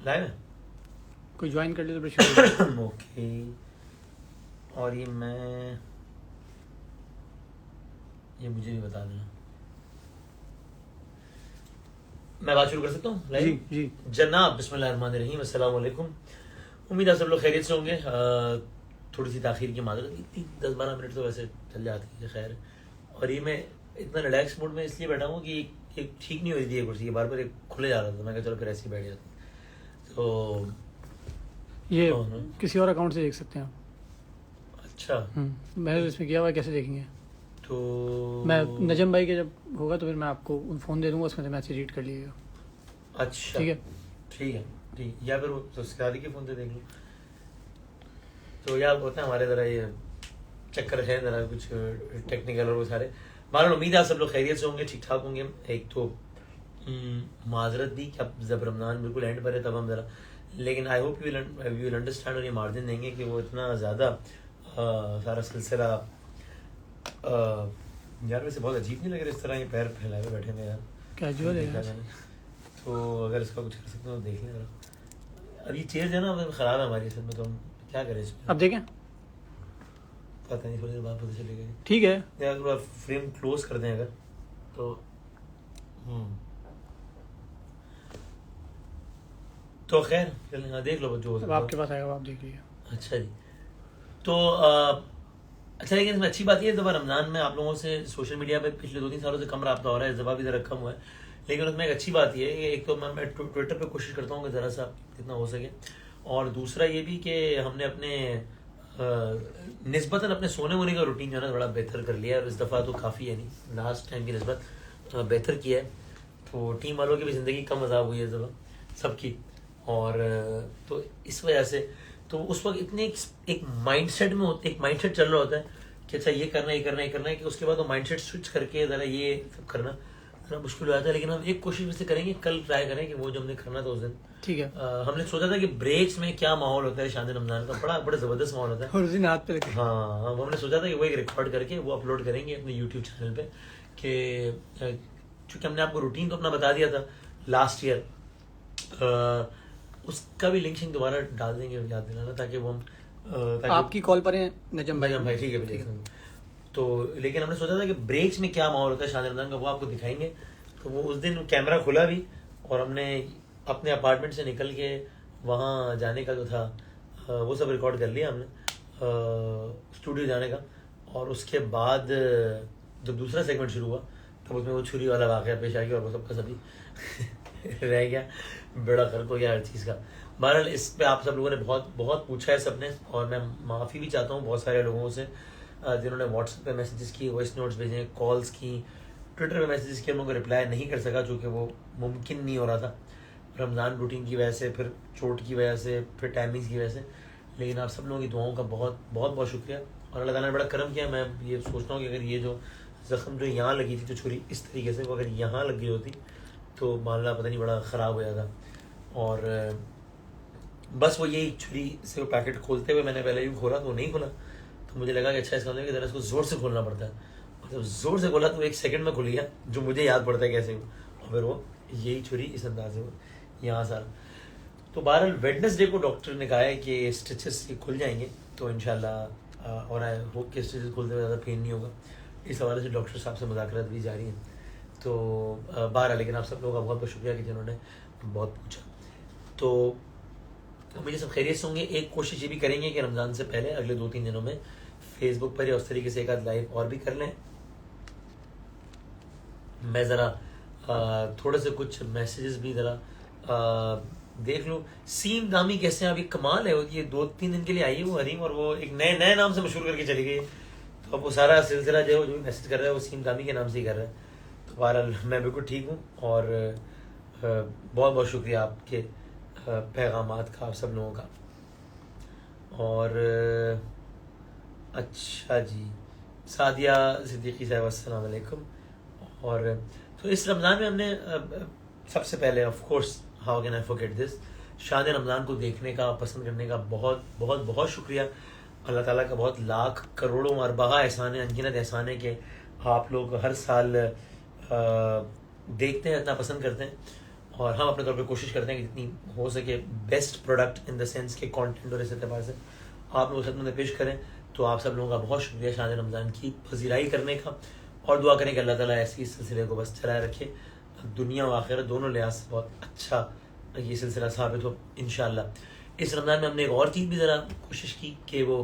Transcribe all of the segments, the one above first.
Live है कोई join कर ले तो बड़ी ओके। और ये मुझे भी बता देना। मैं बात शुरू कर सकता हूँ? जी जी जनाब बिस्मिल्लाहिर्रहमानिर्रहीम, अस्सलाम वालेकुम। उम्मीद है सब लोग खैरियत से होंगे। थोड़ी सी ताखीर की माजरत, इतनी 10-12 मिनट तो वैसे चल जाती है, खैर। और ये मैं इतना रिलैक्स मूड में इसलिए बैठा हूँ कि एक ठीक नहीं हो रही थी ये कुर्सी, बार बार एक खुले जा रहा था। मैं कहा चलो फिर ऐसे ही बैठ जाता हूँ। तो ये किसी और अकाउंट से देख सकते हैं आप। अच्छा, मैंने तो इसमें किया हुआ है, कैसे देखेंगे? तो मैं नजम भाई के जब होगा तो फिर मैं आपको फ़ोन दे दूंगा, उसमें से मैसेज रीड कर लीजिएगा। अच्छा ठीक है ठीक है ठीक, या फिर वो ससुराली के फ़ोन से देख लो। तो यार होता है हमारे ज़रा ये चक्कर है, ज़रा कुछ टेक्निकल और वो सारे। मानो उम्मीद है आप सब लोग खैरियत से होंगे, ठीक ठाक होंगे। एक तो माजरत भी कि अब जब रमज़ान बिल्कुल एंड पर है तब हम ज़रा, लेकिन I hope you will understand और ये मार्जिन देंगे कि वो इतना ज़्यादा सारा सिलसिला यार वैसे बहुत अजीब नहीं लग रहा इस तरह ये पैर फैलाए हुए बैठे हैं यार, कैजुअल है। तो अगर इसका कुछ कर सकते हो तो देख लें ज़रा। अब ये चेयर जो है ना ख़राब है हमारी असल में, तो हम क्या करें इसमें? अब देखें, पता नहीं, थोड़ी देर बाद पता चलेगा। ठीक है यार थोड़ा फ्रेम क्लोज कर दें अगर तो खैर चलें। हाँ देख लो जो हो अब सकता आपके पास आएगा, आप देख लीजिए। अच्छा जी। तो अच्छा, लेकिन इसमें अच्छी बात ये है, इस दफ़ा रमज़ान में आप लोगों से सोशल मीडिया पे पिछले 2-3 सालों से कम रब्ता हो रहा है, इस दफ़ा भी ज़रा कम हुआ है। लेकिन उसमें एक अच्छी बात ये है कि एक तो मैं ट्विटर पे कोशिश करता हूँ कि ज़रा सा जितना हो सके, और दूसरा ये भी कि हमने अपने निस्बतन अपने सोने वोने का रूटीन जो है ना थोड़ा बेहतर कर लिया है। और इस दफ़ा तो काफ़ी है नहीं, लास्ट टाइम की निस्बत बेहतर किया है। तो टीम वालों की भी ज़िंदगी कम अजाब हुई है इस दफ़ा सबकी। और तो इस वजह से तो उस वक्त इतने एक माइंडसेट में होते, एक माइंडसेट चल रहा होता है कि अच्छा ये करना है, ये करना है, ये करना है, कि उसके बाद वो माइंडसेट स्विच करके ज़रा ये सब करना ज़रा मुश्किल हो जाता है। लेकिन हम एक कोशिश वैसे करेंगे, कल ट्राई करें कि वो जो हमने करना था उस दिन, ठीक है। हमने सोचा था कि ब्रेक्स में क्या माहौल होता है शादी रमजान का, बड़ा ज़बरदस्त माहौल होता है। और उस दिन हाथ पे लगे। हाँ, हमने सोचा था कि वो एक रिकॉर्ड करके वो अपलोड करेंगे अपने यूट्यूब चैनल पे, कि चूँकि हमने आपको रूटीन तो अपना बता दिया था लास्ट ईयर, उसका भी लिंक दोबारा डाल देंगे, याद दिलाना, ताकि वो हम आपकी कॉल पर हैं नजम भाई। ठीक है भैया। तो लेकिन हमने सोचा था कि ब्रेक्स में क्या माहौल होता है शादी रमजान का, वो आपको दिखाएंगे। तो वो उस दिन कैमरा खुला भी, और हमने अपने अपार्टमेंट से निकल के वहाँ जाने का जो था वो सब रिकॉर्ड कर लिया हमने, स्टूडियो जाने का। और उसके बाद जब दूसरा सेगमेंट शुरू हुआ तब उसमें वो छुरी वाला वाक़या पेश आ गया, और वो सबका सभी रह गया, बड़ा फर्क हो गया हर चीज़ का। बहरहाल इस पे आप सब लोगों ने बहुत बहुत पूछा है सबने, और मैं माफ़ी भी चाहता हूँ बहुत सारे लोगों से जिन्होंने व्हाट्सएप पे मैसेजेस किए, वॉइस नोट्स भेजे, कॉल्स की, ट्विटर पे मैसेजेस किए। उनको रिप्लाई नहीं कर सका चूँकि वो मुमकिन नहीं हो रहा था रमज़ान रूटीन की वजह से, फिर चोट की वजह से, फिर टाइमिंग्स की वजह से। लेकिन आप सब लोगों की दुआओं का बहुत बहुत बहुत शुक्रिया, और अल्लाह ताला ने बड़ा करम किया। मैं ये सोचता हूँ कि अगर ये जो ज़ख्म जो यहाँ लगी थी, जो छुरी इस तरीके से, वो अगर यहाँ लग गई होती तो मामला पता नहीं बड़ा ख़राब हो जाता। और बस वो यही छुरी से वो पैकेट खोलते हुए मैंने पहले भी खोला तो वो नहीं खोला, तो मुझे लगा कि अच्छा इसका मतलब कि ज़रा इसको ज़ोर से खोलना पड़ता है। और जब ज़ोर से खोला तो 1 सेकंड में खुल गया, जो मुझे याद पड़ता है कैसे हो, और फिर वो यही छुरी इस अंदाज से यहाँ सारा। तो बहरहाल वेडनेसडे को डॉक्टर ने कहा है कि स्टिचेस ये खुल जाएंगे, तो इंशाल्लाह, और आई होप कि स्टिचेस खुलते हुए ज़्यादा पेन नहीं होगा। इस हवाले से डॉक्टर साहब से मुज़ाकरात भी जारी हैं। तो बहरहाल, लेकिन आप सब लोगों का बहुत बहुत शुक्रिया कि जिन्होंने बहुत पूछा। तो मुझे सब खैरियत से होंगे। एक कोशिश ये भी करेंगे कि रमज़ान से पहले अगले 2-3 दिनों में फेसबुक पर या उस तरीके से एक आध लाइव और भी कर लें। मैं ज़रा थोड़े से कुछ मैसेजेस भी ज़रा देख लो। सीम दामी कैसे हैं? अभी कमाल है, ये 2-3 दिन के लिए आई है वो हरीम, और वो एक नए नाम से मशहूर करके चली गई। तो अब वो सारा सिलसिला जो है, जो मैसेज कर रहा है वो सीम दामी के नाम से ही कर रहा है। तो बहरहाल मैं बिल्कुल ठीक हूँ, और बहुत बहुत शुक्रिया आपके पैगामात का, आप सब लोगों का। और अच्छा जी, सादिया सिद्दीकी साहब अस्सलाम वालेकुम। और तो इस रमज़ान में हमने सबसे पहले of course, how can I forget this, शाद रमज़ान को देखने का, पसंद करने का बहुत बहुत बहुत शुक्रिया। अल्लाह ताला का बहुत लाख करोड़ों अरबा एहसान है, अनगिनत एहसान है कि आप लोग हर साल देखते हैं, इतना पसंद करते हैं। और हम अपने तौर पे कोशिश करते हैं कि जितनी हो सके best product in the sense के कंटेंट और इस एतबार से आप लोगों के सामने पेश करें। तो आप सब लोगों का बहुत शुक्रिया शाह रमज़ान की पजीराई करने का, और दुआ करें कि अल्लाह ताला ऐसी इस सिलसिले को बस चलाए रखे, दुनिया व आखिरत दोनों लिहाज से बहुत अच्छा ये सिलसिला साबित हो इंशाअल्लाह। इस रमज़ान में हमने एक और चीज़ भी ज़रा कोशिश की कि वो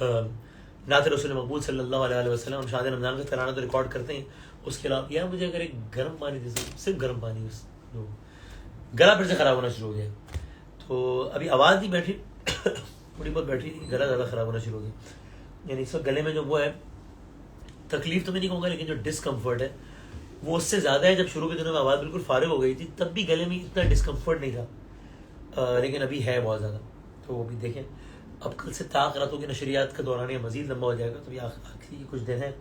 नात रसूल मकबूल सल्लल्लाहु अलैहि वसल्लम, हम शाद रमज़ान का तराना तो रिकॉर्ड करते हैं, उसके अलावा यार मुझे अगर एक गर्म पानी जैसे सिर्फ गर्म पानी, उस जो गला फिर से ख़राब होना शुरू हो गया, तो अभी आवाज़ नहीं बैठी थोड़ी बहुत बैठी थी, गला ज़्यादा ख़राब होना शुरू हो गया। यानी इस वक्त गले में जो वो है, तकलीफ तो मैं नहीं कहूँगा, लेकिन जो डिस्कम्फर्ट है वो उससे ज़्यादा है। जब शुरू के दिनों में आवाज़ बिल्कुल फारिग हो गई थी तब भी गले में इतना डिस्कम्फर्ट नहीं था, लेकिन अभी है बहुत ज़्यादा। तो वो भी देखें, अब कल से ताक रातों की नशरियात का दौरान मज़ीद लंबा हो जाएगा, तो ये आखिरी कुछ दिन है,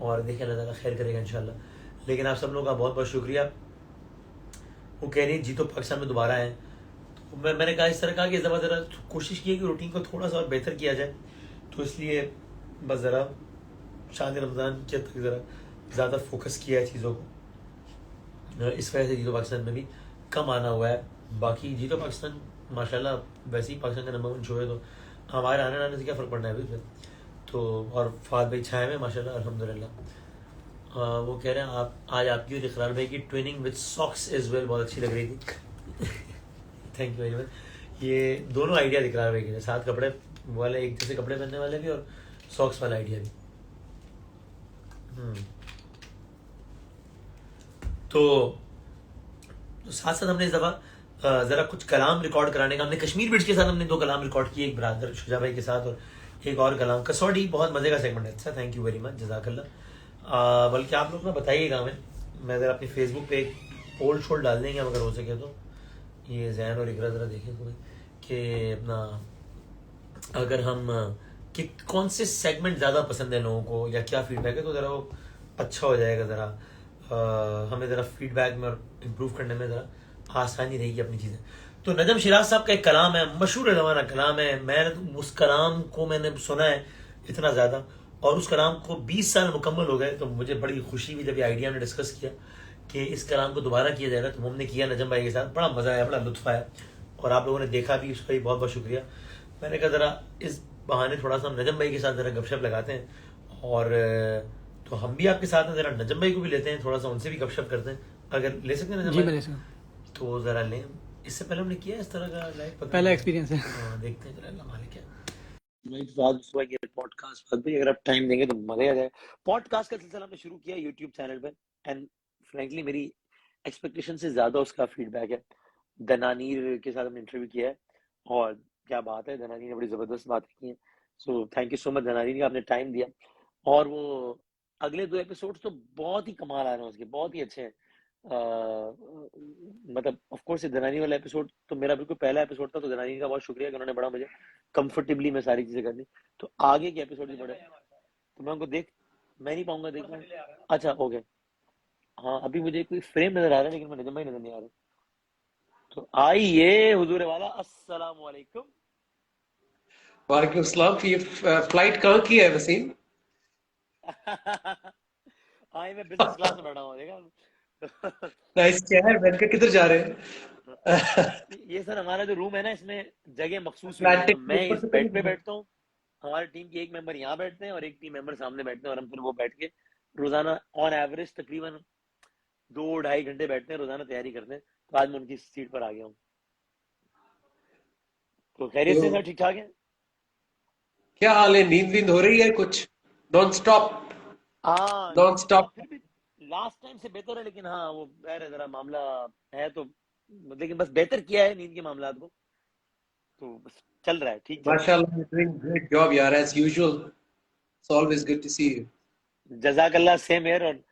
और देखें अल्लाह ताला खैर करेगा इंशाल्लाह। लेकिन आप सब लोगों का बहुत बहुत शुक्रिया। वो कह रही जी तो पाकिस्तान में दोबारा है, तो मैंने कहा इस तरह कहा कि ज़रा कोशिश की है कि रूटीन को थोड़ा सा और बेहतर किया जाए, तो इसलिए बस ज़रा शान रमज़ान के तक ज़रा ज़्यादा फोकस किया है चीज़ों को, इस वजह से जी तो पाकिस्तान में भी कम आना हुआ है। बाकी जी तो पाकिस्तान माशाल्लाह वैसे ही पाकिस्तान का नंबर 1 शो है, तो हमारे आने से क्या फ़र्क पड़ना है अभी। तो और फाद भाई छाए में माशाल्लाह अल्हम्दुलिल्लाह। वो कह रहे हैं आप आज आपकी और इकरार भाई की twinning with socks is well बहुत अच्छी लग रही थी थैंक यू वेरी मच। ये दोनों आइडिया इकरार भाई के साथ कपड़े वाले, एक जैसे कपड़े पहनने वाले भी और सॉक्स वाला आइडिया भी। तो साथ साथ हमने इस दफ़ा ज़रा कुछ कलाम रिकॉर्ड कराने का, हमने कश्मीर ब्रिज के साथ हमने 2 कलाम रिकॉर्ड किए, एक ब्रादर शुजा भाई के साथ और एक और कलाम कसौटी, बहुत मज़े का सेगमेंट है। अच्छा थैंक यू वेरी मच, जज़ाकल्लाह। बल्कि आप लोग ना बताइएगा हमें, मैं ज़रा अपनी फेसबुक पे एक पोल शोल डाल देंगे अगर हो सके तो, ये जैन और इकरा ज़रा देखें तो कि अपना अगर हम कि कौन से सेगमेंट ज़्यादा पसंद है लोगों को या क्या फीडबैक है, तो ज़रा वो अच्छा हो जाएगा। ज़रा हमें ज़रा फीडबैक में और इम्प्रूव करने में ज़रा आसानी रहेगी अपनी चीज़ें। तो नजम शिराज साहब का एक कलाम है, मशहूर ज़माना कलाम है, मैं उस कलाम को मैंने सुना है इतना ज़्यादा, और उस कलाम को 20 साल मुकम्मल हो गए, तो मुझे बड़ी खुशी हुई जब ये आइडिया हमने डिस्कस किया कि इस कलाम को दोबारा किया जाएगा। तो हमने किया नजम भाई के साथ, बड़ा मज़ा आया, बड़ा लुत्फ़ आया, और आप लोगों ने देखा भी, उसका भी बहुत बहुत शुक्रिया। मैंने कहा ज़रा इस बहाने थोड़ा सा हम नजम भाई के साथ ज़रा गपशप लगाते हैं, और तो हम भी आपके साथ हैं, ज़रा नजम भाई को भी लेते हैं, थोड़ा सा उनसे भी गपशप करते हैं, अगर ले सकते हैं नजम भाई? तो ज़रा लें। इससे पहले हमने किया इस तरह का लाइव, पहला एक्सपीरियंस है। देखते हैं अल्लाह मालिक है। बाद सुबह की पॉडकास्ट भी अगर आप टाइम देंगे तो मजा आ जाए। पॉडकास्ट का सिलसिला हमने शुरू किया यूट्यूब चैनल पे, एंड फ्रैंकली मेरी एक्सपेक्टेशन से ज्यादा उसका फीडबैक है। दनानीर के साथ हमने इंटरव्यू किया है, और क्या बात है, दनानीर ने बड़ी जबरदस्त बातें की हैं। So thank you so much दनानीर, आपने टाइम दिया। और वो अगले 2 एपिसोड तो बहुत ही कमाल आ रहे हैं उसके, बहुत ही अच्छे हैं। मतलब ऑफ कोर्स दनानी वाला एपिसोड तो मेरा बिल्कुल पहला एपिसोड था, तो दनानी का बहुत शुक्रिया कि उन्होंने बड़ा मुझे कंफर्टेबली में सारी चीजें करनी। तो आगे के एपिसोड भी बड़े, तो मैं उनको मैं नहीं पाऊंगा देखना। अच्छा ओके, हाँ अभी मुझे कोई फ्रेम नजर आ रहा है, लेकिन मैं नजर नहीं आ रहा। तो आइए हुजूर वाला, अस्सलाम वालेकुम। वालेकुम सलाम। ये फ्लाइट कहाँ की है वसीम? हाँ मैं बिजनेस क्लास में बैठा हूँ, देखा। नाइस, क्या है, बैठ के किधर जा रहे हैं? ये सर हमारा जो रूम है ना, इसमें जगह मखसूस हुई है, तो अटलांटिक के मैं ऊपर इस से बेड पे कहीं? बैठता हूँ, हमारी टीम के एक मेंबर यहाँ बैठते हैं और एक टीम मेंबर सामने बैठते हैं, और हम फिर वो बैठ के रोजाना ऑन एवरेज तकरीबन 2-2.5 घंटे बैठते हैं, रोजाना तैयारी करते हैं। तो आज मैं उनकी सीट पर आ गया हूँ। तो खैरियत से तो सर, ठीक ठाक है? क्या हाल है, नींद वींद हो रही है कुछ? Non stop? हाँ नॉन नींद स्टॉप? फिर भी लास्ट टाइम से बेहतर है, लेकिन हाँ वो है जरा मामला है, तो लेकिन बस बेहतर किया है नींद के मामला को, तो बस चल रहा है, ठीक चल रहा माशाल्लाह, you're doing great job यार, as usual. It's always good to see you. है। जजाकल्ला सेम एयर। और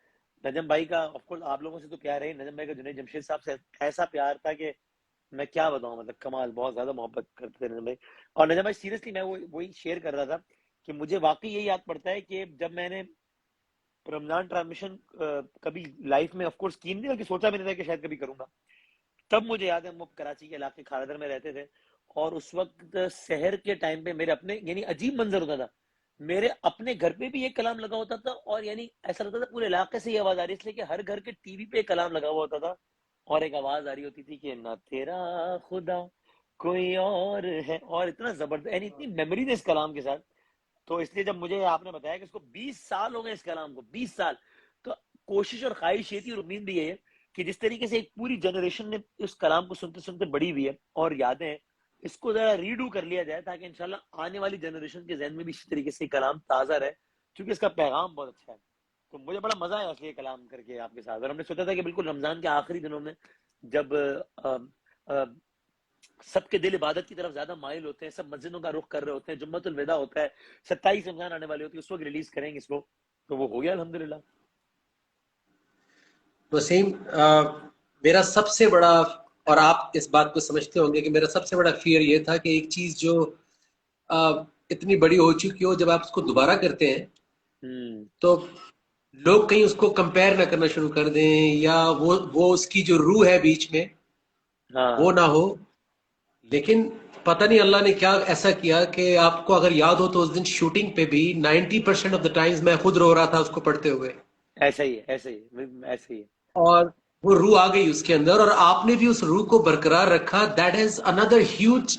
नजम भाई का ऑफ कोर्स आप लोगों से तो प्यार है, नजम भाई का जुनैद जमशेद साहब से ऐसा प्यार था कि मैं क्या बताऊं, मतलब कमाल, बहुत ज्यादा मोहब्बत करते थे नजम भाई। और नजम भाई सीरियसली मैं वही शेयर कर रहा था कि मुझे वाकई यही याद पड़ता है कि जब मैंने रमजान ट्रांसमिशन कभी लाइफ में ऑफ कोर्स की नहीं, बल्कि सोचा भी नहीं था कि शायद कभी करूंगा, तब मुझे याद है हम कराची के इलाके खारदर में रहते थे, और उस वक्त शहर के टाइम पे मेरे अपने यानी अजीब मंजर होता था, मेरे अपने घर पे भी एक कलाम लगा होता था, और यानी ऐसा लगता था पूरे इलाके से ये आवाज आ रही है, इसलिए कि हर घर के टीवी पे एक कलाम लगा हुआ होता था, और एक आवाज आ रही होती थी कि ना तेरा खुदा कोई और है, और इतना जबरदस्त, यानी इतनी मेमोरी है इस कलाम के साथ। तो इसलिए जब मुझे आपने बताया कि इसको 20 साल हो गए इस कलाम को, 20 साल, तो कोशिश और ख्वाहिश ये थी और उम्मीद भी ये है कि जिस तरीके से एक पूरी जनरेशन ने इस कलाम को सुनते सुनते बड़ी हुई है और यादें हैं, इसको जरा रीडू कर लिया जाए ताकि इंशाल्लाह आने वाली जनरेशन के जहन में भी इसी तरीके से कलाम ताजा रहे, क्योंकि इसका पैगाम बहुत अच्छा है। तो मुझे बड़ा मजा आया इसलिए कलाम करके आपके साथ, और हमने सोचा था कि बिल्कुल रमजान के आखिरी दिनों में जब अ, सबके दिल इबादत की तरफ ज्यादा माइल होते हैं, सब मस्जिदों का रुख कर रहे होते हैं, जुम्मतुल विदा होता है, 27 रमजान आने वाली होती है, उस वक्त रिलीज करेंगे इसको, तो वो हो गया अल्हम्दुलिल्लाह। वसीम, मेरा सबसे बड़ा, और आप इस बात को समझते होंगे कि मेरा सबसे बड़ा फियर ये था कि एक चीज जो इतनी बड़ी हो चुकी हो, जब आप उसको दोबारा करते हैं तो लोग कहीं उसको कंपेयर ना करना शुरू कर दें, या वो उसकी जो रूह है बीच में वो हाँ ना हो। लेकिन पता नहीं अल्लाह ने क्या ऐसा किया कि आपको अगर याद हो तो उस दिन शूटिंग पे भी 90% ऑफ द टाइम्स मैं खुद रो रहा था उसको पढ़ते हुए, ऐसा ही है, ऐसा ही है, ऐसा ही है। और वो रूह आ गई उसके अंदर, और आपने भी उस रूह को बरकरार रखा। That is another huge,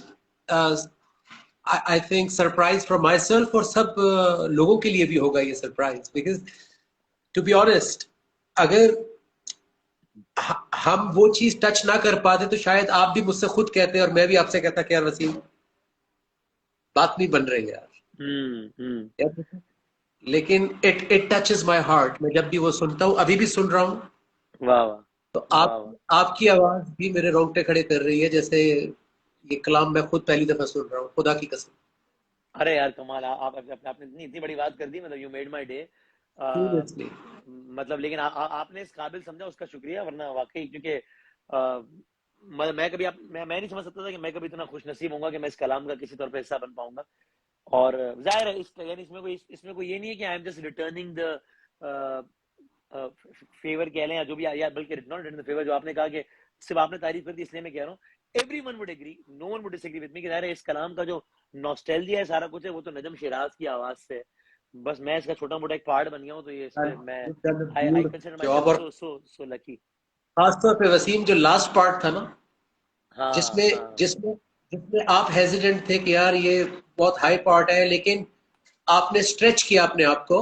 I think, surprise for myself, और सब लोगों के लिए भी होगा ये surprise, because to be honest, अगर हम वो चीज टच ना कर पाते तो शायद आप भी मुझसे खुद कहते और मैं भी आपसे कहता कि यार वसीम, बात नहीं बन रही यार। यार, लेकिन इट टचेस माय हार्ट। मैं जब भी वो सुनता हूँ, अभी भी सुन रहा हूँ, वाह वाह तो वाह वाह। आपकी आवाज भी मेरे रोंगटे खड़े कर रही है, जैसे ये कलाम मैं खुद पहली दफा सुन रहा हूँ, खुदा की कसम। अरे यार कमाल, आपने इतनी इतनी बड़ी बात कर दी, मतलब you made my day. Seriously. मतलब लेकिन आपने इस काबिल समझा, उसका शुक्रिया, वरना वाकई, क्योंकि मैं कभी मैं नहीं समझ सकता था कि मैं कभी इतना खुश नसीब होऊंगा कि मैं इस कलाम का किसी तौर पे हिस्सा बन पाऊंगा। और जाहिर है यानी इसमें कोई ये नहीं है कि I am just returning the favour कह लें या जो भी, या बल्कि नॉट रिटर्निंग द फेवर, जो आपने कहा कि सिर्फ आपने तारीफ कर दी इसलिए मैं कह रहा हूँ, everyone would agree, no one would disagree with me कि जाहिर है इस कलाम का जो नॉस्टैल्जिया है, सारा कुछ है, वो तो नजम शिराज की आवाज से है। बस मैं इसका छोटा मोटा एक पार्ट बन गया हूँ, तो ये इसमें मैं I consider my job, self और सो लकी। खासतौर पे वसीम, जो लास्ट पार्ट था ना, हाँ जिसमें हाँ जिसमें जिसमें आप हेजिडेंट थे कि यार ये बहुत हाई पार्ट है, लेकिन आपने स्ट्रेच किया अपने आप को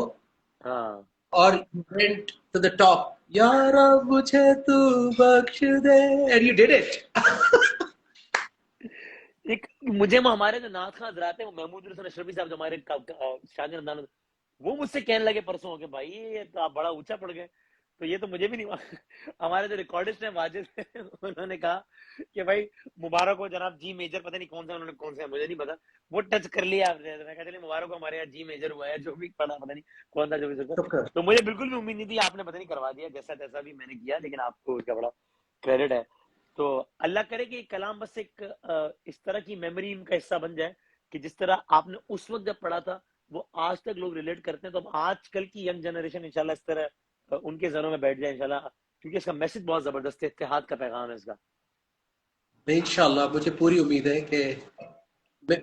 हाँ। और वेंट टू द टॉप। यार अब मुझे तू बख्श दे, एंड यू डिड इट। एक मुझे हमारे जो नाथ खां हजरात है, वो महमूद हसन अशरफी साहब जो हमारे शादी रमजान, वो मुझसे कहने लगे परसों के, भाई ये तो आप बड़ा ऊंचा पड़ गए। तो ये तो मुझे भी नहीं हमारे जो रिकॉर्डिस्ट हैं वाजिद उन्होंने कहा कि भाई मुबारक हो जनाब, जी मेजर, पता नहीं कौन सा उन्होंने, कौन सा मुझे नहीं पता, वो टच कर लिया आपने। तो मैं कहा चलिए मुबारक हो, हमारे यहाँ जी मेजर हुआ है, जो भी पढ़ा पता नहीं कौन था, जो भी सुनता। शुक्र। तो मुझे बिल्कुल भी उम्मीद नहीं थी, आपने पता नहीं करवा दिया, जैसा तैसा भी मैंने किया, लेकिन आपको उसका बड़ा क्रेडिट है। तो अल्लाह करे कि कलाम बस एक इस तरह की मेमोरी का हिस्सा बन जाए कि जिस तरह आपने उस वक्त जब पढ़ा था वो आज तक लोग रिलेट करते हैं, तो अब आजकल की यंग जनरेशन इंशाल्लाह इस तरह उनके जहनों में बैठ जाए इंशाल्लाह, क्योंकि इसका मैसेज बहुत जबरदस्त है, इत्तेहाद का पैगाम है इसका। इंशाल्लाह मुझे पूरी उम्मीद है कि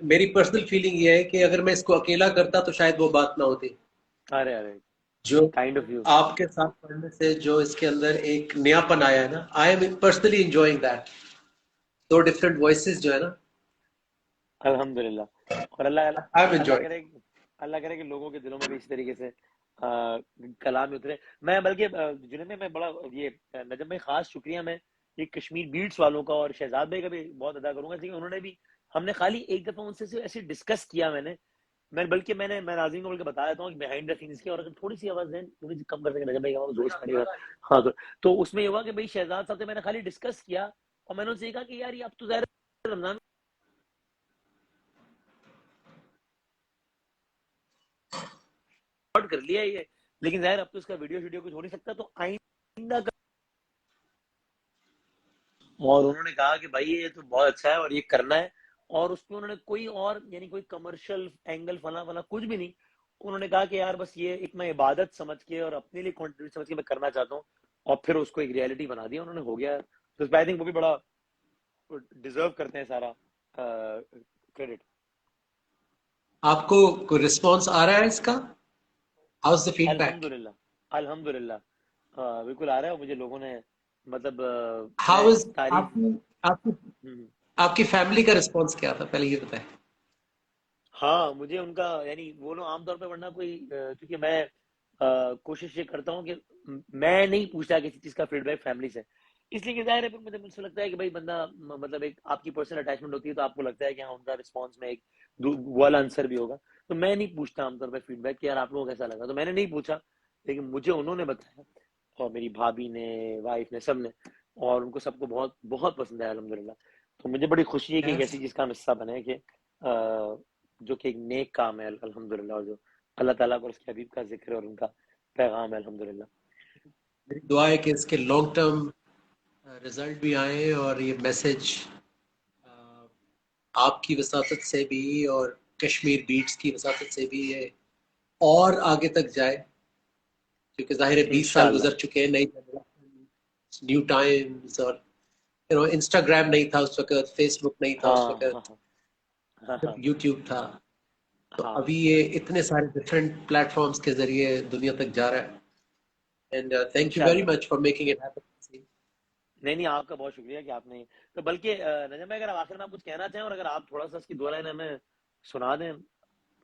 मेरी पर्सनल फीलिंग ये है कि अगर मैं इसको अकेला करता तो शायद वो बात ना होती। अरे अरे, जो काइंड ऑफ यू। आपके साथ पढ़ने से जो इसके अंदर एक नयापन आया है ना, I am personally enjoying that. दो डिफरेंट वॉइसेस जो है ना, अल्हम्दुलिल्लाह। और अल्लाह आई एम अल्लाह एंजॉयिंग। करे, अल्लाह करे कि लोगों के दिलों में भी इस तरीके से कलाम उतरे। मैं बल्कि जुने में मैं बड़ा ये नजम भाई, खास शुक्रिया मैं ये कश्मीर बीट्स वालों का और शहजाद भाई का भी बहुत अदा करूंगा, क्योंकि उन्होंने भी, हमने खाली एक दफा उनसे ऐसे डिस्कस किया, मैं बल्कि मैं नाज़रीन को बल्कि बता देता हूँ बिहाइंड द सीन्स की, और अगर थोड़ी सी आवाज दें थोड़ी सी कम कर सके नजम भाई का जोश पड़ेगा। हाँ तो उसमें ये हुआ कि भाई शहजाद साहब से मैंने खाली डिस्कस किया, और मैंने उनसे कहा कि यार ये अब तो ज़ाहिर रमजान रिकॉर्ड कर लिया ये, लेकिन जाहिर अब तो इसका वीडियो कुछ हो नहीं सकता, तो आइंदा और उन्होंने कहा कि भाई ये तो बहुत अच्छा है और ये करना है, और उसमें उन्होंने कोई और यानी कोई कमर्शियल एंगल फला फला कुछ भी नहीं, उन्होंने कहा कि यार बस ये एक मैं इबादत समझ के और अपने लिए कंट्रीब्यूट समझ के मैं करना चाहता हूँ, और फिर उसको एक रियलिटी बना दिया उन्होंने, हो गया। तो आई थिंक वो भी बड़ा डिजर्व करते हैं सारा क्रेडिट। आपको कोई रिस्पॉन्स आ रहा है इसका? How is the feedback? अल्हम्दुलिल्लाह, अल्हम्दुलिल्लाह, बिल्कुल आ रहा है, मुझे लोगों ने मतलब हाउ मैं इज तारीफ। आपकी आपकी हम्म। आपकी फैमिली का रिस्पॉन्स क्या था, पहले ये बताएं। हाँ, मुझे उनका यानी वो लोग आमतौर पे, वरना कोई क्योंकि मैं कोशिश ये करता हूँ कि मैं नहीं पूछता किसी चीज का फीडबैक फैमिली से, इसलिए कि जाहिर है फिर मुझे लगता है कि भाई बंदा मतलब एक आपकी पर्सनल अटैचमेंट होती है, तो आपको लगता है कि हाँ उनका रिस्पॉन्स में एक वो वाला आंसर भी होगा। तो मैं नहीं पूछता आमतौर पे फीडबैक कि यार आप लोगों को कैसा लगा, तो मैंने नहीं पूछा, लेकिन मुझे उन्होंने बताया, और मेरी भाभी ने, वाइफ ने, सब ने, और उनको सबको बहुत बहुत पसंद आया अल्हम्दुलिल्लाह। तो मुझे बड़ी खुशी है कि एक Yes. ऐसी चीज का हम हिस्सा बने कि जो कि एक नेक काम है अल्हम्दुलिल्लाह, और जो अल्लाह ताला को, उसके हबीब का जिक्र और उनका पैगाम है अल्हम्दुलिल्लाह। मेरी दुआ है कि इसके लॉन्ग टर्म रिजल्ट भी आए और ये मैसेज आपकी वसातत से भी और कश्मीर बीट्स की वसातत से भी ये और आगे तक जाए, क्योंकि जाहिर है 20 साल इंशाल्लाह। गुजर चुके हैं, नई न्यू टाइम्स, और इंस्टाग्राम नहीं था उस वक्त, फेसबुक नहीं था उस हाँ हाँ वक्त, हाँ हाँ यूट्यूब था। तो हाँ। अभी ये इतने सारे डिफरेंट प्लेटफॉर्म्स के जरिए दुनिया तक जा रहा है, एंड थैंक यू वेरी इंशाल्लाह। Much for making it happen. नहीं नहीं, आपका बहुत शुक्रिया कि आपने, तो बल्कि नजम भाई, अगर आप आखिर में आप कुछ कहना चाहें, और अगर आप थोड़ा सा इसकी दो लाइन हमें सुना दें,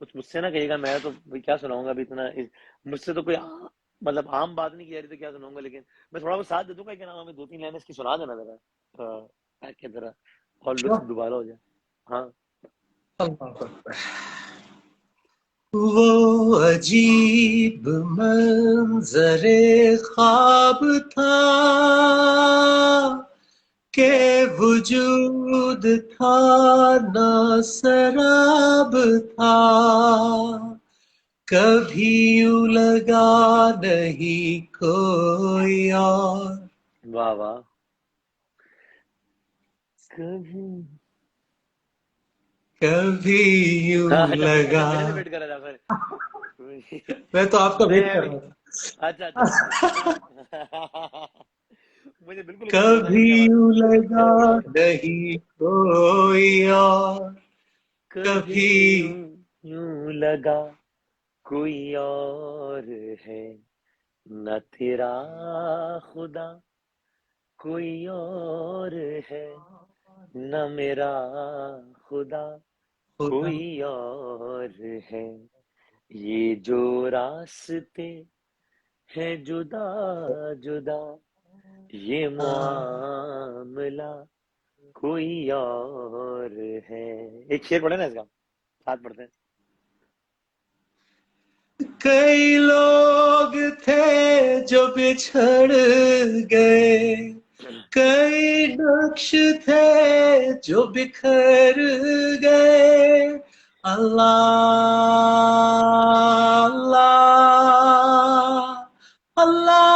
कुछ मुझसे ना कहिएगा, मैं तो भाई क्या सुनाऊंगा अभी इतना मुझसे तो कोई मतलब आम बात नहीं की जा रही, तो क्या सुनाऊंगा, लेकिन मैं थोड़ा बहुत साथ दे दूंगा कि नाम हमें दो तीन लाइन इसकी सुना देना जरा, की तरह, और लुत्फ दोबारा हो जाए। हाँ। वो अजीब मंजरे ख्वाब था के वजूद था ना शराब था, कभी यूं लगा नहीं कोई और, वाह वाह। कभी। कभी यूं हाँ अच्छा, लगा। मेरे लिए वेट कर रहा था फिर। मैं तो आपका वेट मैं कर भी। रहा था। अच्छा अच्छा अच्छा, तो मैं मुझे बिल्कुल उम्मीद नहीं था कि कभी मेरी आवाज यूं लगा कभी। नहीं कोई और, कभी कभी यूं यूं लगा कोई और है, न तेरा खुदा कोई और है, न मेरा खुदा खुदा। कोई और है, ये जो रास्ते हैं जुदा जुदा, ये मामला कोई और है। एक शेर पढ़े ना इसका, साथ पढ़ते हैं। कई लोग थे जो बिछड़ गए, कई नक्श थे जो बिखर गए, अल्लाह अल्लाह अल्लाह।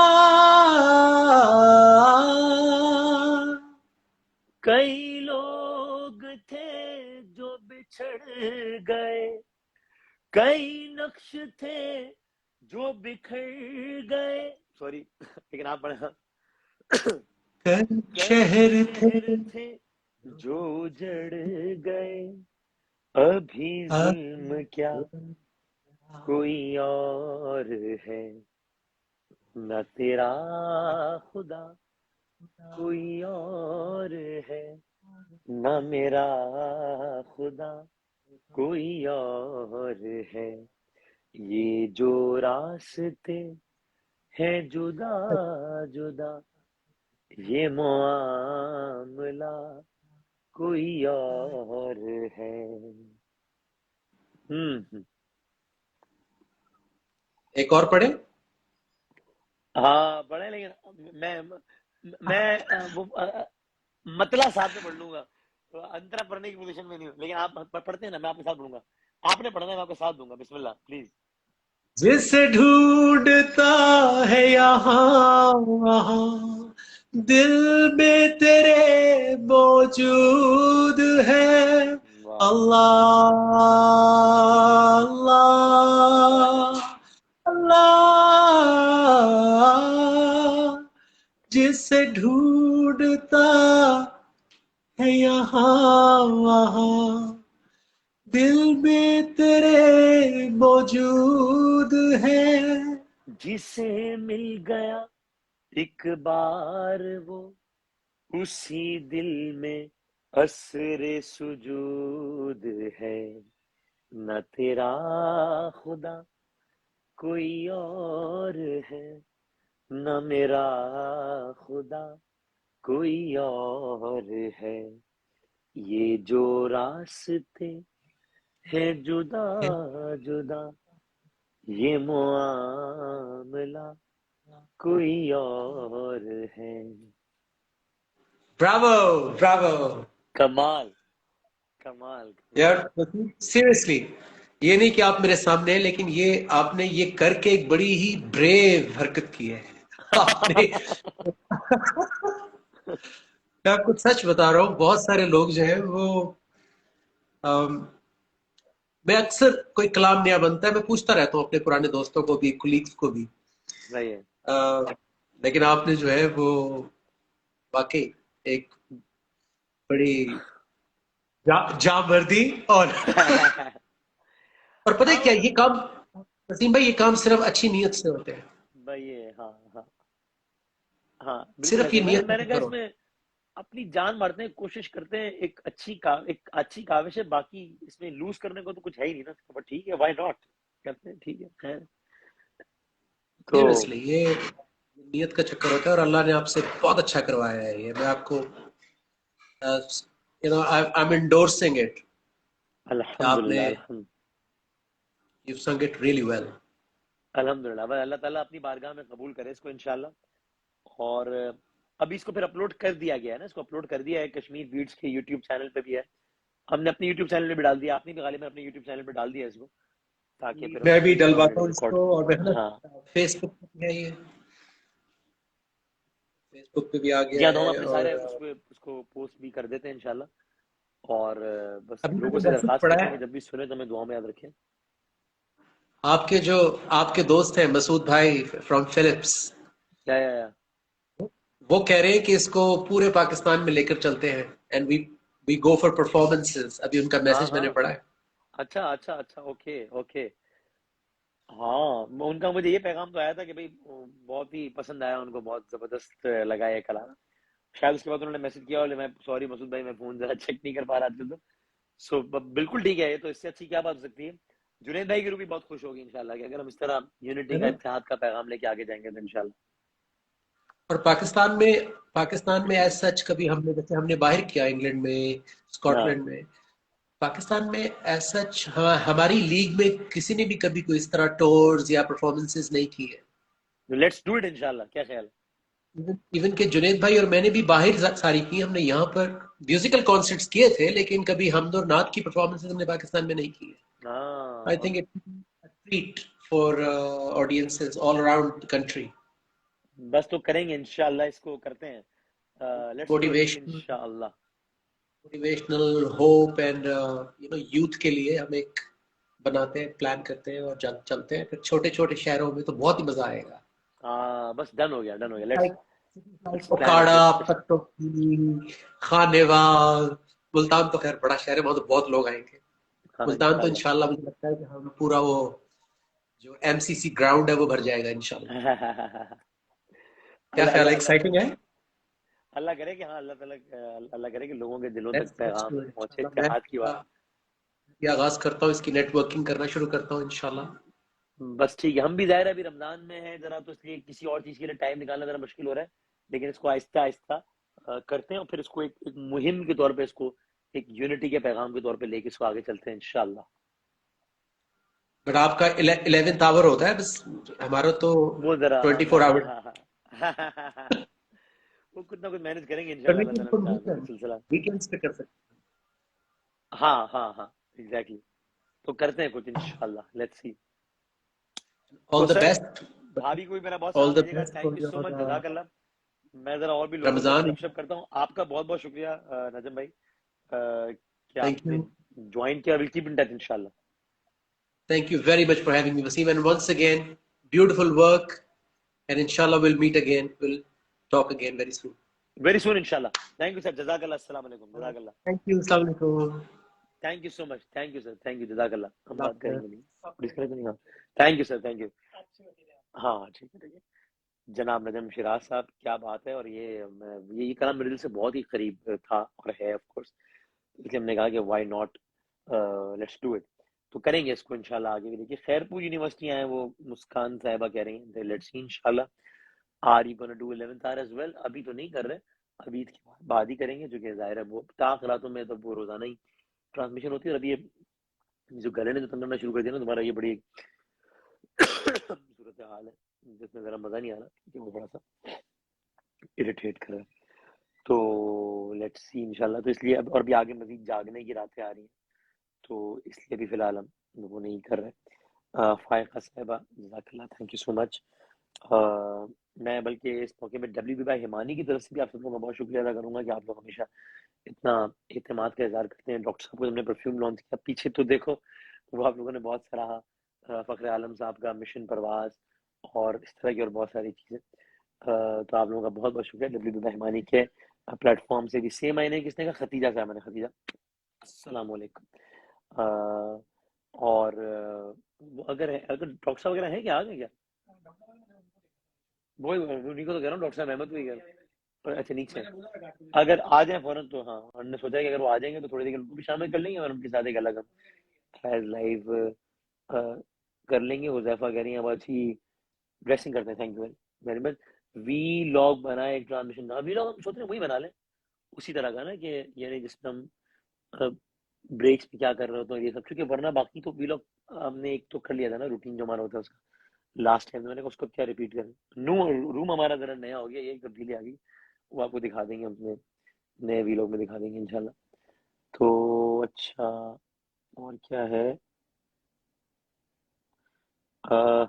कई लोग थे जो बिछड़ गए, कई नक्श थे जो बिखर गए, सॉरी लेकिन आप पढ़े। हाँ। कई कई शहर थे शहर थे जो उजड़ गए, अभी अब जुल्म क्या कोई और है, न तेरा खुदा कोई और है, न मेरा खुदा कोई और है, ये जो रास्ते हैं जुदा जुदा, ये मामला कोई और है। हम्म। एक और पढ़े। हाँ पढ़े, लेकिन मैं वो मतला साथ में पढ़ लूंगा, तो अंतरा पढ़ने की पोजीशन में नहीं हूँ, लेकिन आप पढ़ते हैं ना, मैं आपके साथ पढ़ूंगा। आपने पढ़ना है, मैं आपके साथ दूंगा, बिस्मिल्लाह प्लीज। जिसे ढूंढता है यहाँ वहाँ, दिल में तेरे मौजूद है, वाह वाह। अल्लाह अल्लाह अल्लाह। जिसे ढूंढता है यहाँ वहाँ, दिल में तेरे मौजूद है। जिसे मिल गया एक बार वो उसी दिल में असरे सुजूद है, न तेरा खुदा कोई और है, न मेरा खुदा कोई और है, ये जो रास्ते हैं जुदा जुदा, ये मुआमला कोई और है। ब्रावो, ब्रावो कमाल कमाल यार, सीरियसली। ये नहीं कि आप मेरे सामने हैं, लेकिन ये आपने ये करके एक बड़ी ही ब्रेव हरकत की है आपने। मैं आपको सच बता रहा हूँ, बहुत सारे लोग जो है वो मैं अक्सर कोई कलाम नया बनता है, मैं पूछता रहता हूँ अपने पुराने दोस्तों को भी, कुलीग्स को भी। सही है। लेकिन आपने जो है वो वाकई एक बड़ी जामर्दी और पता है हाँ क्या, मतलब ये काम नसीम भाई, ये काम सिर्फ अच्छी नीयत से होते हैं। भाई ये हाँ हाँ हाँ बिल्कुल सिर्फ ऐसे ये मैंने नियत से मैंने कहा करो। इसमें अपनी जान मारते हैं, कोशिश करते हैं, एक अच्छी काविश है, बाकी इसमें लूज करने को तो कुछ है ही नहीं ना, पर ठीक है, व्हाई नॉट, करते हैं, ठीक है तो सीरियसली ये नियत का चक्कर होता है, और अल्लाह ने आपसे बहुत अच्छा करवाया है ये। मैं आपको you know I am endorsing it कि आपने अल्हम्दुलिल्लाह यू संग इट रियली वेल। अल्हम्दुलिल्लाह, बस अल्लाह ताला अपनी बारगाह में कबूल करे इसको इंशाल्लाह। और अभी इसको फिर अपलोड कर दिया गया है ना, इसको अपलोड कर दिया है, कश्मीर बीट्स के यूट्यूब चैनल पे भी है, हमने अपने यूट्यूब चैनल पे भी डाल दिया, आपने भी गालिबन अपने यूट्यूब चैनल पे डाल दिया इसको, ताकि फिर मैं हम भी इसको डलवाता हूँ रिकॉर्ड। इसको, और मैं हाँ फेसबुक पे है, ये फेसबुक पे भी आ जी गया हाँ, तो हम है। अपने सारे और उसको पोस्ट भी कर देते हैं इंशाल्लाह। और बस अभी लोगों मैंने से मैसेज दरखास्त पढ़ा करते हैं है, कि जब भी सुने तो हमें दुआ में याद रखें। आपके जो आपके दोस्त हैं मसूद भाई फ्रॉम फिलिप्स, या वो कह रहे हैं कि इसको पूरे पाकिस्तान में लेकर चलते हैं, and we go for performances. अभी उनका हाँ मैसेज मैंने हाँ पढ़ा है। अच्छा अच्छा अच्छा, ओके ओके। हाँ उनका मुझे ये पैगाम तो आया था कि भाई बहुत ही पसंद आया उनको, बहुत जबरदस्त लगा ये कलाम। शायद उसके बाद उन्होंने मैसेज किया, बोले मैं सॉरी मसूद भाई, मैं फोन जरा चेक नहीं कर पा रहा आजकल तो। सो बिल्कुल ठीक है, ये तो इससे अच्छी क्या बात हो सकती है। जुनैद भाई की रूह भी बहुत खुश होगी इंशाल्लाह कि अगर हम इस तरह यूनिटी है का, ना? इत्तेहाद का पैगाम लेके आगे जाएंगे तो इंशाल्लाह। और पाकिस्तान में एज सच कभी हमने, जैसे हमने बाहर किया इंग्लैंड में, हाँ स्कॉटलैंड में, पाकिस्तान में एज सच हमारी लीग में किसी ने भी कभी कोई इस तरह टूर्स या परफॉर्मेंसेस नहीं की है। लेट्स डू इट इंशाल्लाह, क्या ख्याल इवन के जुनेद भाई और मैंने भी बाहर सारी की, हमने यहाँ पर म्यूजिकल कॉन्सर्ट्स किए थे, लेकिन कभी हमद और नात की परफॉर्मेंसेस हमने पाकिस्तान में नहीं की है। है। आई हाँ think it treat for audiences all around the country. बस तो करेंगे इंशाल्लाह, इसको करते हैं, लेट्स डू इट मोटिवेशन इंशाल्लाह। मोटिवेशनल होप एंड यूथ के लिए हम एक बनाते हैं, प्लान करते हैं और चलते हैं फिर छोटे छोटे शहरों में, तो बहुत ही मजा आएगा। हाँ बस डन हो गया, डन हो गया, let's like let's plan it Okara, this. Pattoki, Khanewal, Multan तो खैर बड़ा शहर है, वहां तो बहुत लोग आएंगे। हाँ मुल्तान तो इंशाल्लाह। इंशाल्लाह मुझे लगता है कि हम पूरा वो जो एमसीसी ग्राउंड है वो भर जाएगा इंशाल्लाह। क्या अल्लाह ख्याल है, अल्लाह अल्लाह एक्साइटिंग है? अल्लाह करे कि हाँ, अल्लाह ताला अल्लाह करे कि लोगों के दिलों तक लेट्स पैगाम डू इट पहुंचे, इंशाल्लाह। इत्तेहाद की बात। ये आगाज करता हूँ, इसकी नेटवर्किंग करना शुरू करता हूँ इंशाल्लाह। बस ठीक है, हम भी ज़ाहिर है अभी रमजान में है जरा, तो इसलिए किसी और चीज के लिए टाइम निकालना जरा मुश्किल हो रहा है, लेकिन इसको आहिस्ता आहिस्ता करते हैं, और फिर इसको एक मुहिम के तौर पे, इसको एक यूनिटी के पैगाम के तौर पे लेके इसको आगे चलते हैं इंशाल्लाह। बट आपका 11th आवर होता है, बस हमारा तो वो जरा 24 हाँ आवर। हाँ हाँ वो कुछ ना कुछ मैनेज करेंगे पर इंशाल्लाह, अल्लाह लेकिन ताला ने चाहा तो ये सिलसिला। वीकेंड्स पे कर सकते हाँ हाँ हाँ एग्जैक्टली, तो करते हैं कुछ इंशाल्लाह, लेट्स सी। हैं। तो ऑल द सर बेस्ट। भाभी को भी मेरा बहुत ऑल सलाम द भेजिएगा, best thank for you so much, your जज़ाकल्लाह। मैं जरा और भी लोगों से रमजान। गपशप करता हूँ, आपका बहुत बहुत शुक्रिया नजम भाई, कि थैंक आपने यू, ज्वाइन किया, विल कीप इन टच इंशाल्लाह। thank you very much for having me, Wasim, and once again beautiful work, and inshallah we'll meet again, we'll talk again very soon. Very soon इंशाल्लाह। Thank you sir, जज़ाकल्लाह, अस्सलाम वालेकुम, जज़ाकल्लाह। Thank you, assalamu alaikum. Thank you so much, thank you sir, thank you, जज़ाकल्लाह। हम Allah बात Hafiz. करेंगे नहीं, डिस्कनेक्ट नहीं, हाँ thank you sir, thank you. हाँ ठीक है ठीक है। जनाब नजम शिराज साहब, क्या बात है। और ये कलाम मेरे दिल से बहुत ही करीब था और है ऑफ कोर्स, इसलिए हमने कहा कि why not, let's do it. तो करेंगे इसको इंशाल्लाह आगे भी। देखिए खैरपुर यूनिवर्सिटी आए, वो मुस्कान साहिबा कह रही हैं, लेट्स सी इंशाल्लाह। Are you gonna do 11th hour as well? अभी तो नहीं कर रहे, अभी ईद के बाद ही करेंगे, जो कि जाहिर है वो ताक रातों में तो वो रोजाना ही ट्रांसमिशन होती है। और अभी ये जो गले ने जो तंग करना शुरू कर दिया ना तुम्हारा, ये बड़ी सूरत हाल है जिसमें जरा मजा नहीं आ रहा, क्योंकि वो बड़ा सा इरिटेट कर रहा है। तो लेट्स सी इंशाल्लाह। तो इसलिए अब और भी आगे मजीद जागने की रातें आ रही हैं, तो इसलिए भी फिलहाल हम वो नहीं कर रहे। फायका साहिबा, जज़ाकल्लाह, थैंक यू सो मच। मैं बल्कि इस मौके में डब्ल्यू भाई हिमानी की तरफ से भी आप सबको मैं बहुत शुक्रिया अदा करूंगा कि आप लोग हमेशा इतना एतमाद का इजहार करते हैं। डॉक्टर साहब को हमने परफ्यूम लॉन्च किया, पीछे तो देखो, वो आप लोगों ने बहुत सराहा। फ़ख्र आलम साहब का मिशन परवाज और इस तरह की और बहुत सारी चीज़ें। तो आप लोगों का बहुत बहुत शुक्रिया। डब्ल्यू हिमानी के प्लेटफॉर्म से भी सेम आईने किसने कहा, खतीजा साहब ने। खतीजा अस्सलाम वालेकुम। और वो अगर डॉक्टर साहब वगैरह है क्या, आ गए क्या? वही उन्हीं को तो कह रहा हूँ, डॉक्टर साहब अहमद भी कह रहा हूँ। पर अच्छा नीचे अगर आ जाए फौरन तो हाँ, हमने सोचा है कि अगर वो आ जाएंगे तो थोड़ी देर उनको भी शामिल कर लेंगे और उनके साथ एक अलग हम फैज लाइव कर लेंगे। हुजैफा कह रही हैं अब अच्छी ड्रेसिंग करते हैं, thank you very much. Vlog बनाए एक ट्रांसमिशन का, वी लॉग हम सोच रहे हैं वही बना लें उसी तरह का ना, कि यानी जिसमें हम ब्रेक्स में क्या कर रहे होते हैं ये सब, क्योंकि वरना बाकी तो वी लॉग हमने एक तो कर लिया था ना, रूटीन जो हमारा होता है उसका लास्ट टाइम। मैंने कहा उसको क्या रिपीट करें। रूम हमारा जरा नया हो गया, ये एक तब्दीली आ गई, वो आपको दिखा देंगे, अपने नए वीलॉग में दिखा देंगे इंशाल्लाह। तो अच्छा, और क्या है? आ,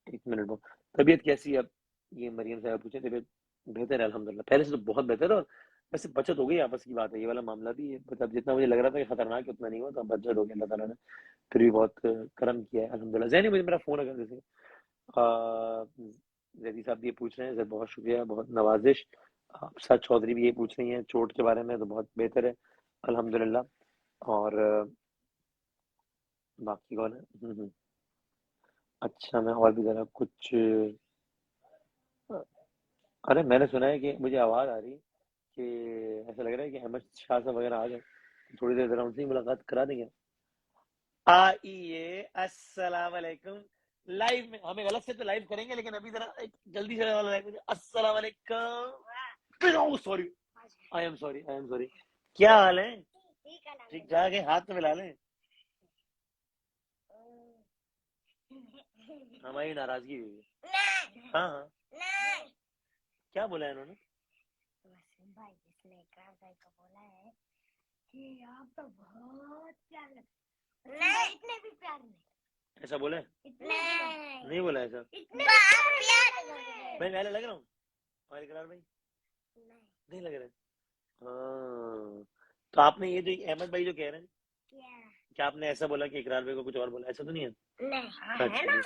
एक मिनट वो, तबीयत कैसी है अब? ये मरियम साहब पूछे, तबीयत बेहतर है अल्हम्दुलिल्लाह, पहले से तो बहुत बेहतर है। और वैसे बचत हो गई, आपस की बात है, ये वाला मामला भी है, मतलब जितना मुझे लग रहा था कि खतरनाक है उतना नहीं हुआ, तो अब बचत हो गया, अल्लाह ताला ने फिर भी बहुत करम किया है अल्हम्दुलिल्लाह। जैनी मुझे मेरा फोन अगर जैसे जैदी साहब ये पूछ रहे हैं सर, बहुत शुक्रिया, बहुत नवाजिश। आप साथ चौधरी भी ये पूछ रही हैं चोट के बारे में, तो बहुत बेहतर है अल्हम्दुलिल्लाह। और बाकी कौन है? अच्छा, मैं और भी जरा कुछ अरे मैंने सुना है कि मुझे आवाज आ रही कि ऐसा लग रहा है कि अहमद शाह साहब वगैरह आ गए, थोड़ी देर जरा उनसे ही मुलाकात करा देंगे। आइए, अस्सलाम वालेकुम। लाइव में हमें गलत से तो लाइव करेंगे, लेकिन अभी जरा एक जल्दी से वाला लाइव। अस्सलाम वालेकुम, सॉरी, आई एम सॉरी। क्या हाल है? ठीक ठाक है, हाथ तो मिला लें। हमारी नाराजगी हुई है। हाँ हाँ, क्या बोला है इन्होंने? भाई इसने इकरार भाई को बोला है कि आप तो बहुत प्यार लगते, नहीं इतने भी प्यार नहीं। ऐसा बोला है? इतने नहीं बोला ऐसा? इतने प्यार मैं पहले लग रहा हूँ और इकरार भाई नहीं नहीं लग रहा है। हाँ, तो आपने ये जो अहमद भाई जो कह रहे हैं, क्या क्या आपने ऐसा बोला कि इकरार भाई को कुछ और बोला? ऐसा तो नहीं है? नहीं अच्छा है ना, जी।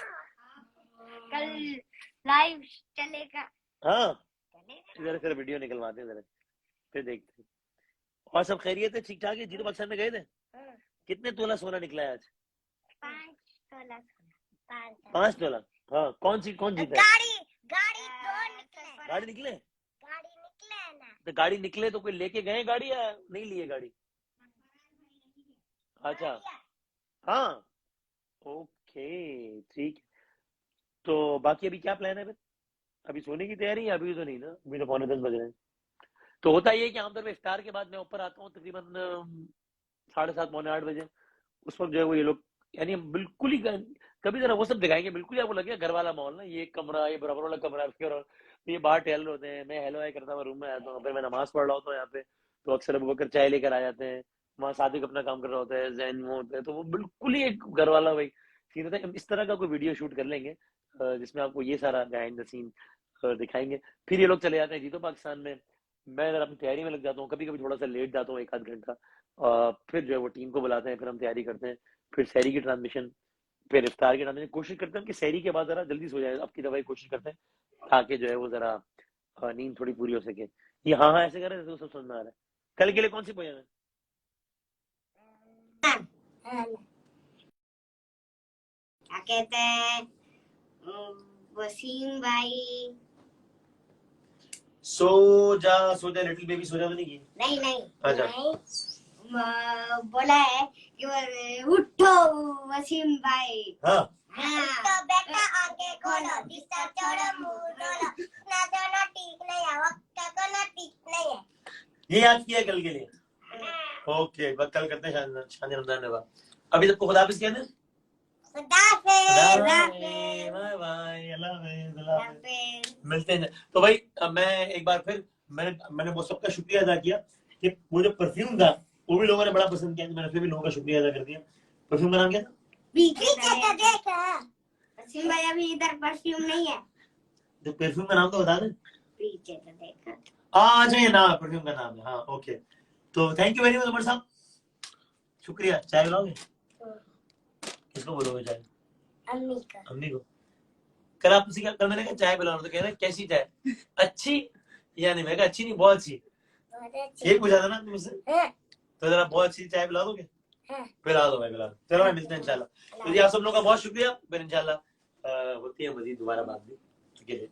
कल लाइव चलेगा, हाँ, चलेगा। इधर फिर वीडियो निकलवाते हैं जरा, फिर देखते हैं। और सब खैरियत है, ठीक ठाक है? जीरो पाकिस्तान में गए थे? हाँ, कितने तोला सोना निकला है आज? 5 तोला सोना, 5 तोला। हाँ, कौन जीता है? गाड़ी गाड़ी दो निकले, गाड़ी निकले? गाड़ी निकले ना, तो गाड़ी निकले तो कोई लेके गए गाड़ी या नहीं लिए गाड़ी? अच्छा, हाँ, ओके, ठीक। तो बाकी अभी क्या प्लान है फिर? अभी सोने की तैयारी है? अभी तो नहीं ना, अभी तो पौने 10 बज रहे हैं। तो होता ये है कि आमतौर पर इफ्तार के बाद मैं ऊपर आता हूँ तकरीबन 7:30 पौने 8 बजे। उस वक्त जो है वो ये लोग, यानी हम बिल्कुल ही कभी जरा वो सब दिखाएंगे, बिल्कुल ही आपको लगेगा घर वाला माहौल ना, ये कमरा, ये बराबर वाला कमरा, फिर और ये बाहर टहल रहे होते हैं, मैं हेलो हाय करता हुआ रूम में आता हूँ, फिर मैं नमाज पढ़ रहा होता हूँ यहाँ पे, तो अक्सर अबू बकर चाय लेकर आ जाते हैं, वहाँ सादिक अपना काम कर रहा होता है, जैन वो होता है, तो वो बिल्कुल ही एक घर वाला भाई सीन होता है। हम इस तरह का कोई वीडियो शूट कर लेंगे जिसमें आपको ये सारा बिहाइंड द सीन दिखाएंगे। फिर ये लोग चले जाते हैं जीतो पाकिस्तान में, मैं जरा अपनी तैयारी में लग जाता हूँ, कभी कभी थोड़ा सा लेट जाता हूँ 1 आध घंटा। फिर जो है वो टीम को बुलाते हैं, फिर हम तैयारी करते हैं, फिर शहरी की ट्रांसमिशन, फिर इफ्तार की ट्रांसमिशन। कोशिश करते हैं कि शहरी के बाद जरा जल्दी सो जाए, अब की दवाई कोशिश करते हैं ताकि जो है वो जरा नींद थोड़ी पूरी हो सके। ये हाँ हाँ ऐसे करें तो सब समझ में आ रहा है। कल के लिए कौन सी पोएम है? क्या कहते हैं, वसीम भाई। सो जा लिटिल बेबी, सो जा तो नहीं की? नहीं नहीं अच्छा। नहीं, बोला है कि उठो वसीम भाई। हाँ तो बेटा आंखें खोलो, दिशा छोड़ो, मुंह खोलो, ना जाना ठीक नहीं है, वक्त को ना ठीक नहीं है। ये याद किया कल के लिए? ओके, बस कल करते हैं शादी रमजान ने। अभी सबको खुदा हाफिज़ कहना। खुदाफिज। बाय बाय, अल्लाह हाफिज़। मिलते हैं। तो भाई अब मैं एक बार फिर मैंने वो सबका शुक्रिया अदा किया कि वो जो परफ्यूम था वो भी लोगों ने बड़ा पसंद किया, तो मैंने फिर भी लोगों का शुक्रिया अदा कर दिया। परफ्यूम का नाम क्या था? पीछे तो देख, वसीम भाई अभी इधर परफ्यूम नहीं है। जो परफ्यूम का नाम तो बता दे। पीछे तो देखा। अच्छा, ये नाम परफ्यूम का नाम है। हाँ ओके, तो thank you very much Umar साहब, शुक्रिया। चाय पिलाओगे? किसको बोलोगे चाय? अम्मी का। अम्मी को। कल आपसे कल मैंने कहा चाय पिलाओ, तो कह रहे कैसी चाय? अच्छी या नहीं? मैं कहा अच्छी नहीं, बहुत अच्छी। ये पूछा था ना आपने मुझसे, तो जरा बहुत अच्छी चाय पिला दोगे? पिला दो भाई, पिला दो। चलो भाई, मिलते हैं इंशाल्लाह। तो जी आप सब लोगों का बहुत शुक्रिया। फिर इंशाल्लाह होती है मजीद दोबारा बात भी।